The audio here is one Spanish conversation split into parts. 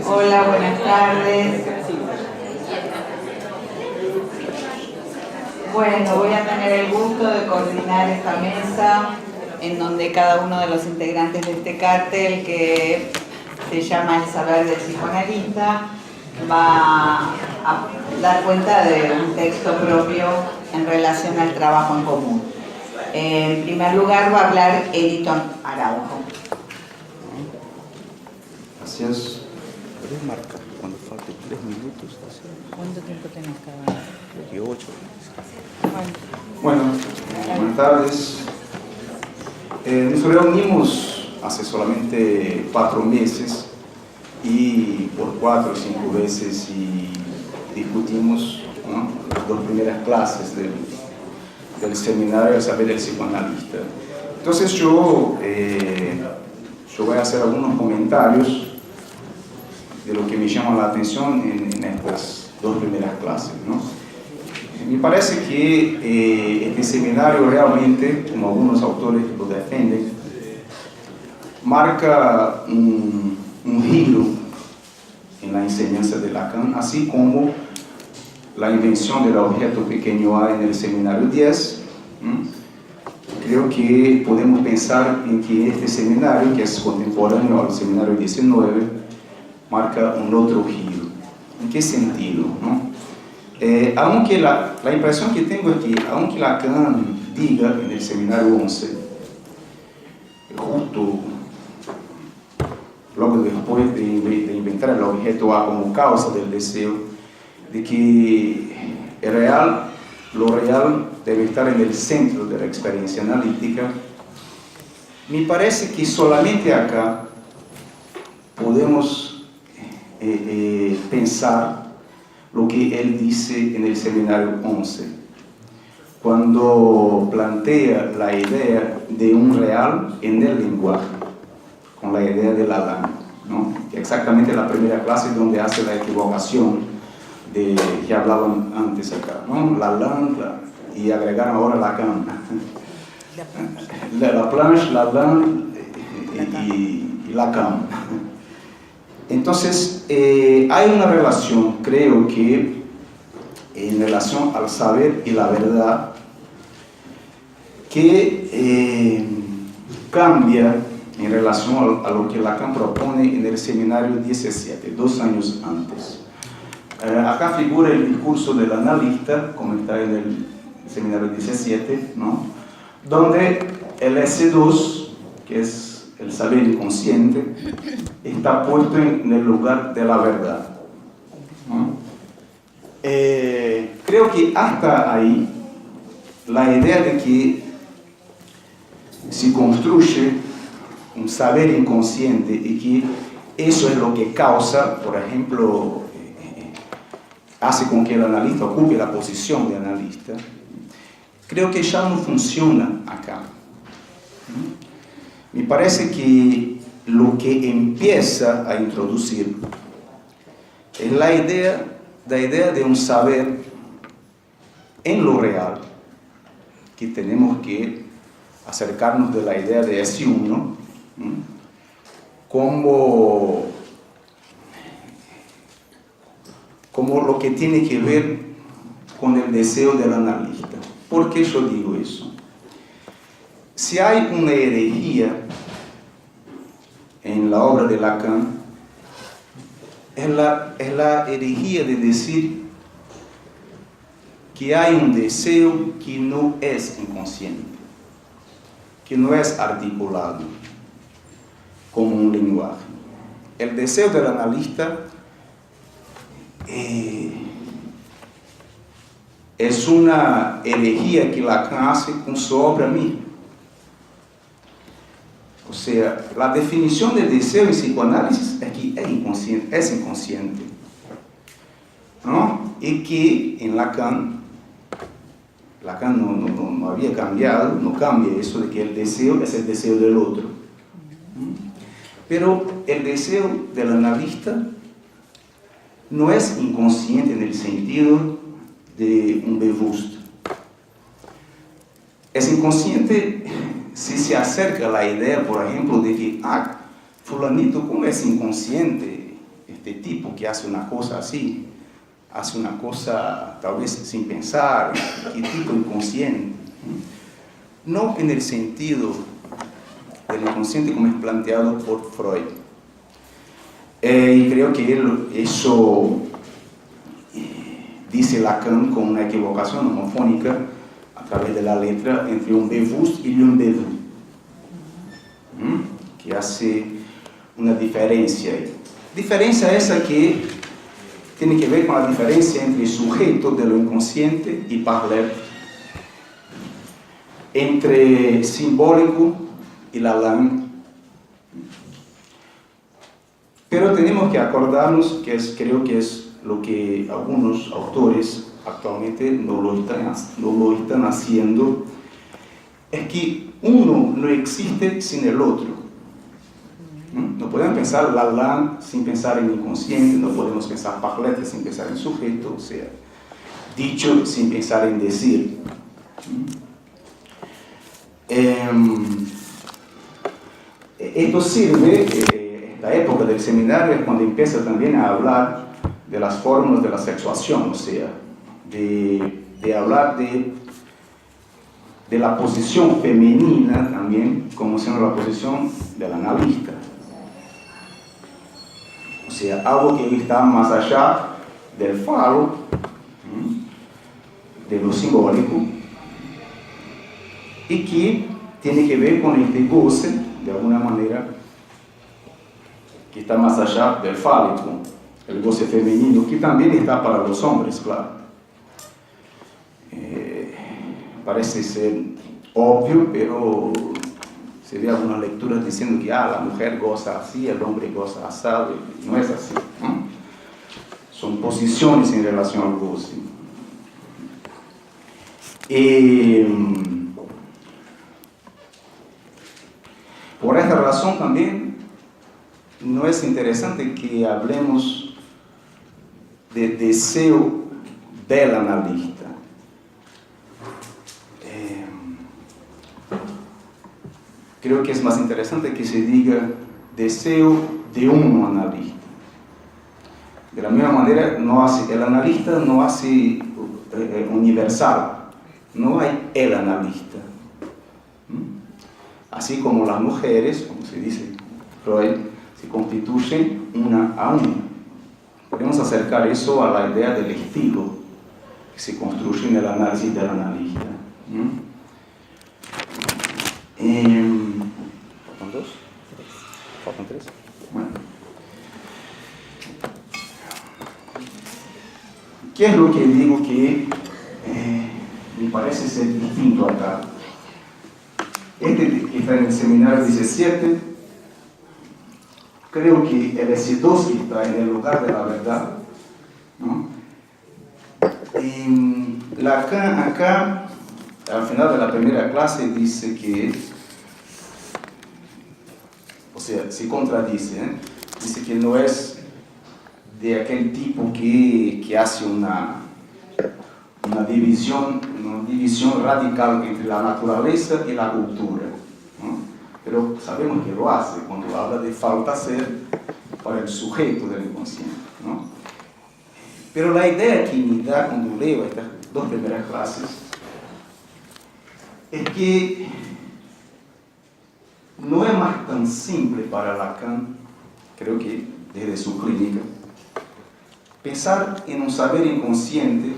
Hola, buenas tardes. Bueno, voy a tener el gusto de coordinar esta mesa en donde cada uno de los integrantes de este cártel, que se llama El Saber del Psicoanalista, va a dar cuenta de un texto propio en relación al trabajo en común. En primer lugar va a hablar Eliton Araujo. Gracias. ¿Puedes marcar cuando falte 3 minutos? ¿Cuánto tiempo tenés cada uno? 8. Bueno, buenas tardes. Nos reunimos hace solamente 4 meses y por 4 o 5 veces y discutimos, ¿no?, las 2 primeras clases del seminario El Saber del Psicoanalista. Entonces yo voy a hacer algunos comentarios de lo que me llama la atención en estas 2 primeras clases, ¿no? Me parece que este seminario realmente, como algunos autores lo defienden, marca un giro en la enseñanza de Lacan, así como la invención del objeto pequeño a en el seminario 10. Creo que podemos pensar en que este seminario, que es contemporáneo al seminario 19, marca un otro giro. ¿En qué sentido, no? Aunque la impresión que tengo es que, aunque Lacan diga en el seminario 11, justo luego después de inventar el objeto A como causa del deseo, de que lo real debe estar en el centro de la experiencia analítica, me parece que solamente acá podemos pensar lo que él dice en el seminario 11, cuando plantea la idea de un real en el lenguaje, con la idea de Lacan, ¿no? Que exactamente la primera clase donde hace la equivocación de que hablaban antes acá, ¿no? Lacan, y agregaron ahora Lacan. La planche, Lacan y Lacan. Entonces, hay una relación, creo que, en relación al saber y la verdad, que cambia en relación a lo que Lacan propone en el seminario 17, 2 años antes. Acá figura el discurso del analista, como está en el seminario 17, ¿no?, donde el S2, que es el saber inconsciente, está puesto en el lugar de la verdad, ¿no? Creo que hasta ahí la idea de que se construye un saber inconsciente y que eso es lo que causa, por ejemplo, hace con que el analista ocupe la posición de analista, creo que ya no funciona acá. Me parece que lo que empieza a introducir es la idea de un saber en lo real, que tenemos que acercarnos de la idea de S1, como lo que tiene que ver con el deseo del analista. ¿Por qué yo digo eso? Si hay una herejía en la obra de Lacan, es la herejía de decir que hay un deseo que no es inconsciente, que no es articulado como un lenguaje. El deseo del analista es una herejía que Lacan hace con su obra misma. O sea, la definición de deseo en psicoanálisis es que es inconsciente, ¿no? Y que en Lacan no había cambiado, no cambia eso de que el deseo es el deseo del otro. Pero el deseo del analista no es inconsciente en el sentido de un Bévust. Es inconsciente si se acerca a la idea, por ejemplo, de que, fulanito, como es inconsciente, este tipo que hace una cosa así, hace una cosa tal vez sin pensar, que tipo inconsciente. No en el sentido del inconsciente como es planteado por Freud. Y creo que eso dice Lacan con una equivocación homofónica a través de la letra entre un bevus y un bevu, que hace una diferencia ahí. Diferencia esa que tiene que ver con la diferencia entre sujeto de lo inconsciente y parler, entre simbólico y la langue. Pero tenemos que acordarnos que creo que es lo que algunos autores actualmente no lo están haciendo, es que uno no existe sin el otro. No podemos pensar la langue sin pensar en inconsciente, no podemos pensar parler sin pensar en sujeto, o sea, dicho sin pensar en decir. Esto sirve, la época del seminario es cuando empieza también a hablar de las formas de la sexuación, o sea, de hablar de la posición femenina también como siendo la posición del analista. O sea, algo que está más allá del falo, de lo simbólico, y que tiene que ver con este goce, de alguna manera, que está más allá del fálico, el goce femenino, que también está para los hombres, claro. Parece ser obvio, pero se ve algunas lecturas diciendo que la mujer goza así, el hombre goza asado, y no es así, ¿no? Son posiciones en relación al goce. Por esta razón también no es interesante que hablemos de deseo del analista. Creo que es más interesante que se diga deseo de un analista. De la misma manera, el analista no hace universal, no hay el analista. Así como las mujeres, como se dice Freud, se constituyen una a una. Podemos acercar eso a la idea del estilo que se construye en el análisis del analista. ¿Faltan dos? ¿Faltan tres? Bueno. ¿Qué es lo que digo que me parece ser distinto acá? Este que está en el seminario 17, creo que el S2 que está en el lugar de la verdad, ¿no? Lacan acá, al final de la primera clase, dice que, o sea, se contradice, dice que no es de aquel tipo que hace una división radical entre la naturaleza y la cultura, ¿no? Pero sabemos que lo hace cuando habla de falta ser para el sujeto del inconsciente, ¿no? Pero la idea que me da cuando leo estas dos primeras clases es que no es más tan simple para Lacan, creo que desde su clínica, pensar en un saber inconsciente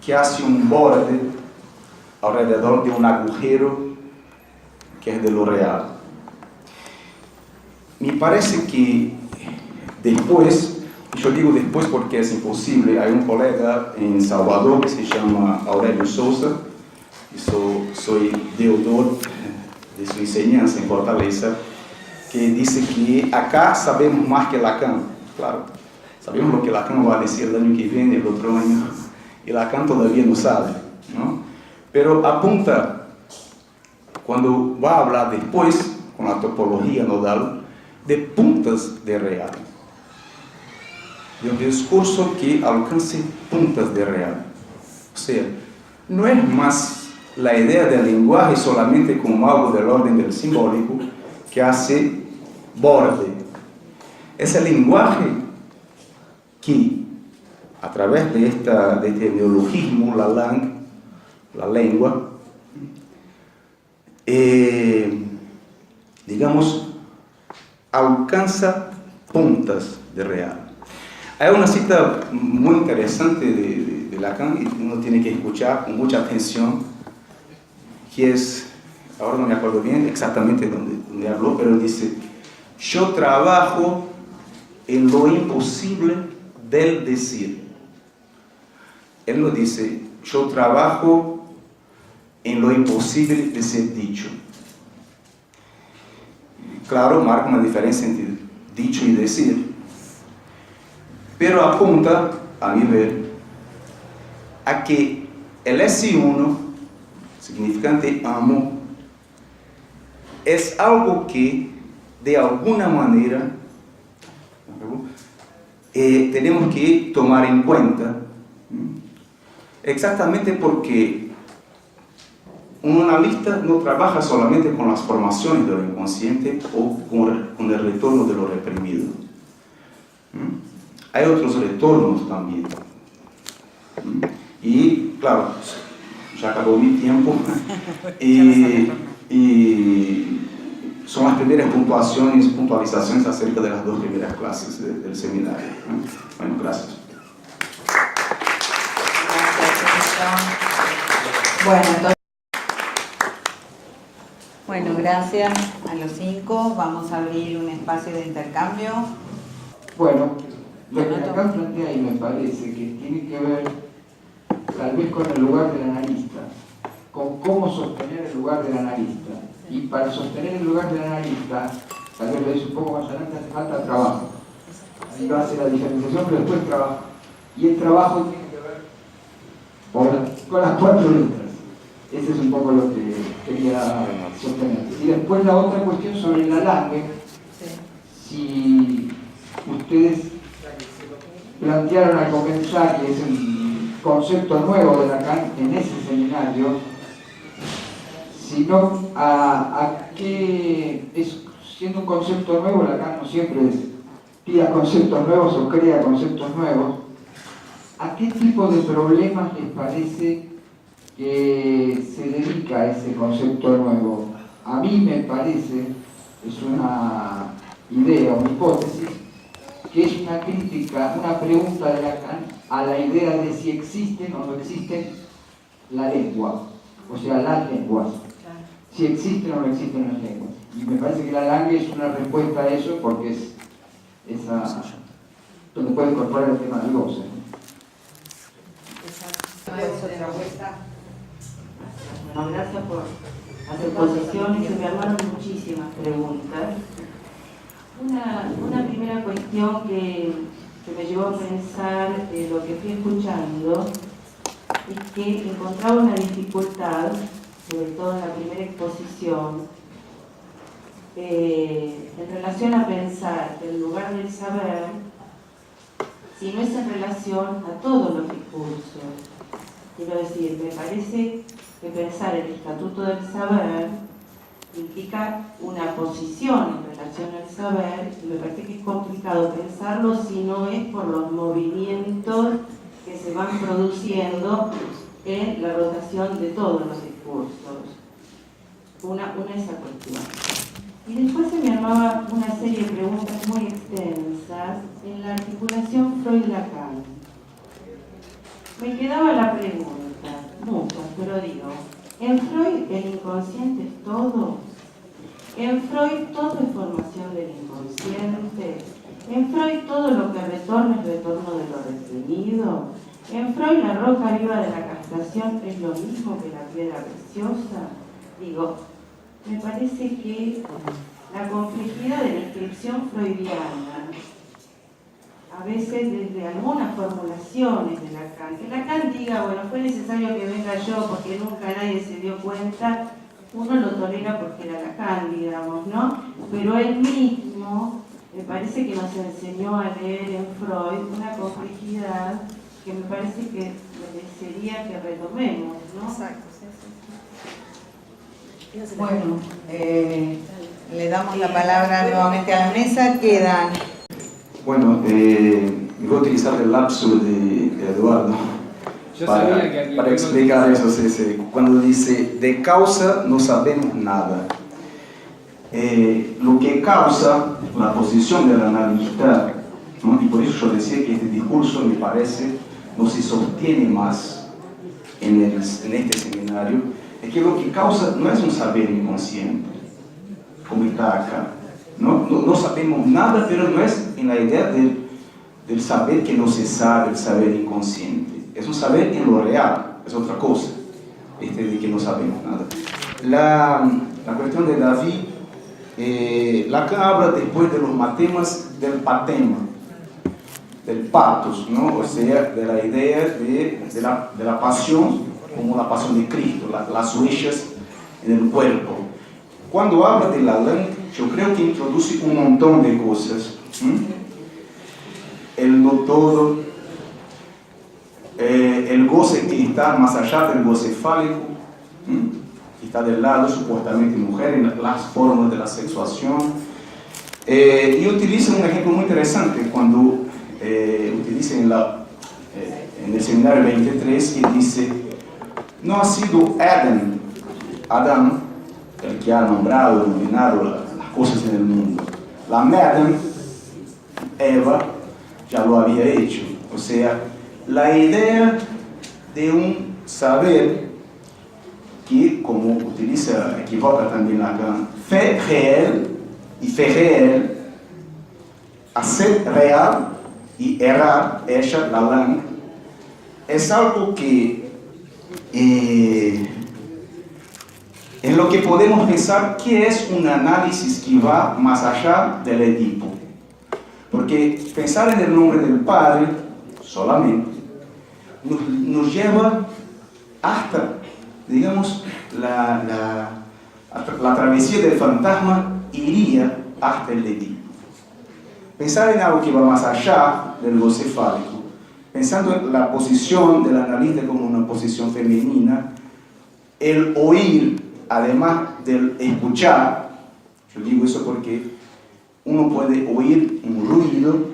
que hace un borde alrededor de un agujero que es de lo real. Me parece que después, yo digo después porque es imposible, hay un colega en Salvador que se llama Aurelio Sousa, y soy deudor de su enseñanza en Fortaleza, que dice que acá sabemos más que Lacan. Claro, sabemos lo que Lacan va a decir el año que viene, el otro año, y Lacan todavía no sabe, ¿no? Pero apunta, cuando va a hablar después, con la topología nodal, de puntas de real, de un discurso que alcance puntas de real. O sea, no es más la idea del lenguaje solamente como algo del orden del simbólico que hace borde, es el lenguaje que, a través de este neologismo, la lengua, digamos, alcanza puntas de real. Hay una cita muy interesante de Lacan, y uno tiene que escuchar con mucha atención, que es, ahora no me acuerdo bien exactamente donde habló, pero él dice: yo trabajo en lo imposible del decir. Él no dice: yo trabajo en lo imposible de ser dicho. Claro, marca una diferencia entre dicho y decir, pero apunta, a mi ver, a que el S1, significante amo, es algo que de alguna manera tenemos que tomar en cuenta, exactamente porque un analista no trabaja solamente con las formaciones de lo inconsciente o con el retorno de lo reprimido. Hay otros retornos también. Y claro, ya acabó mi tiempo. Y son las primeras puntualizaciones acerca de las dos primeras clases del seminario. Bueno, gracias. Bueno, gracias a los 5. Vamos a abrir un espacio de intercambio. Bueno, lo que acá plantea y me parece que tiene que ver tal vez con el lugar del analista, con cómo sostener el lugar del analista. Y para sostener el lugar del analista, tal vez lo dice un poco más adelante, hace falta trabajo. Ahí va a ser la diferenciación, pero después trabajo. Y el trabajo tiene que ver con las 4 letras. Ese es un poco lo que quería sostener. Y después la otra cuestión sobre la langue. Si ustedes plantearon al comenzar, que es el concepto nuevo de Lacan en ese seminario, sino a qué es, siendo un concepto nuevo, Lacan no siempre tira conceptos nuevos o crea conceptos nuevos, ¿a qué tipo de problemas les parece que se dedica a ese concepto nuevo? A mí me parece, es una idea, una hipótesis, que es una crítica, una pregunta de Lacan a la idea de si existen o no existen la lengua, o sea, las lenguas. Si existen o no existen las lenguas. Y me parece que la langue es una respuesta a eso, porque es esa donde puede incorporar el tema del goce. Bueno, gracias por las exposiciones, se me armaron muchísimas preguntas. Una primera cuestión que me llevó a pensar lo que fui escuchando es que encontraba una dificultad, sobre todo en la primera exposición, en relación a pensar el lugar del saber, si no es en relación a todos los discursos. Quiero decir, me parece que pensar el estatuto del saber implica una posición en relación al saber, y me parece que es complicado pensarlo si no es por los movimientos que se van produciendo en la rotación de todos los discursos. Una esa cuestión. Y después se me armaba una serie de preguntas muy extensas en la articulación Freud-Lacan. Me quedaba la pregunta, muchas, pero digo, ¿en Freud el inconsciente es todo? ¿En Freud todo es formación del inconsciente? ¿En Freud todo lo que retorna es retorno de lo reprimido? ¿En Freud la roca viva de la castración es lo mismo que la piedra preciosa? Digo, me parece que la complejidad de la inscripción freudiana, a veces desde algunas formulaciones de Lacan, que Lacan diga, bueno, fue necesario que venga yo porque nunca nadie se dio cuenta, uno lo tolera porque era Lacan, digamos, ¿no? Pero él mismo, me parece que nos enseñó a leer en Freud una complejidad que me parece que merecería que retomemos, ¿no? Exacto, sí. Bueno, le damos la palabra nuevamente a la mesa. Quedan Bueno, voy a utilizar el lapso de Eduardo para explicar eso. Cuando dice, de causa no sabemos nada. Lo que causa la posición del analista, ¿no? Y por eso yo decía que este discurso, me parece, no se sostiene más en este seminario, es que lo que causa no es un saber inconsciente, como está acá. No sabemos nada, pero no es en la idea del saber que no se sabe, el saber inconsciente. Es un saber en lo real, es otra cosa, de que no sabemos nada. La cuestión de David, Lacan habla después de los matemas del patema, del pathos, ¿no? O sea, de la idea de la pasión como la pasión de Cristo, las huellas en el cuerpo. Cuando habla de Lacan, yo creo que introduce un montón de cosas. El no todo, el goce que está más allá del goce fálico, que está del lado supuestamente mujer, en las formas de la sexuación. Y utiliza un ejemplo muy interesante cuando utiliza en el seminario 23, que dice, no ha sido Adán, el que ha nombrado, iluminado las cosas en el mundo. La Madame Eva ya lo había hecho. O sea, la idea de un saber que, como utiliza, equivoca también Lacan, fe real y fe real, hacer real y errar, ella, Lacan, es algo que en lo que podemos pensar que es un análisis que va más allá del Edipo. Porque pensar en el nombre del Padre solamente nos lleva hasta, digamos, la travesía del fantasma iría hasta el Edipo. Pensar en algo que va más allá del goce fálico, pensando en la posición del analista como una posición femenina, el oír, además del escuchar, yo digo eso porque uno puede oír un ruido,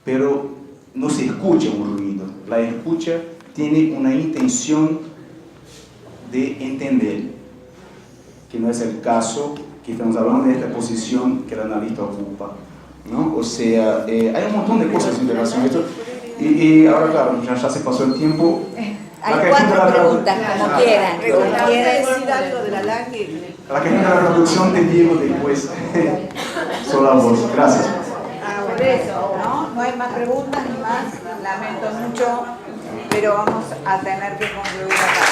pero no se escucha un ruido. La escucha tiene una intención de entender, que no es el caso que estamos hablando de esta posición que el analista ocupa, ¿no? O sea, hay un montón de cosas en relación a esto. Y ahora, claro, ya se pasó el tiempo. Hay 4 preguntas, como quieran. decir algo de la LAN La que tenga la traducción te digo después. Solo a vos. Gracias. Por eso, ¿no? No hay más preguntas ni más. Lamento mucho, pero vamos a tener que concluir acá.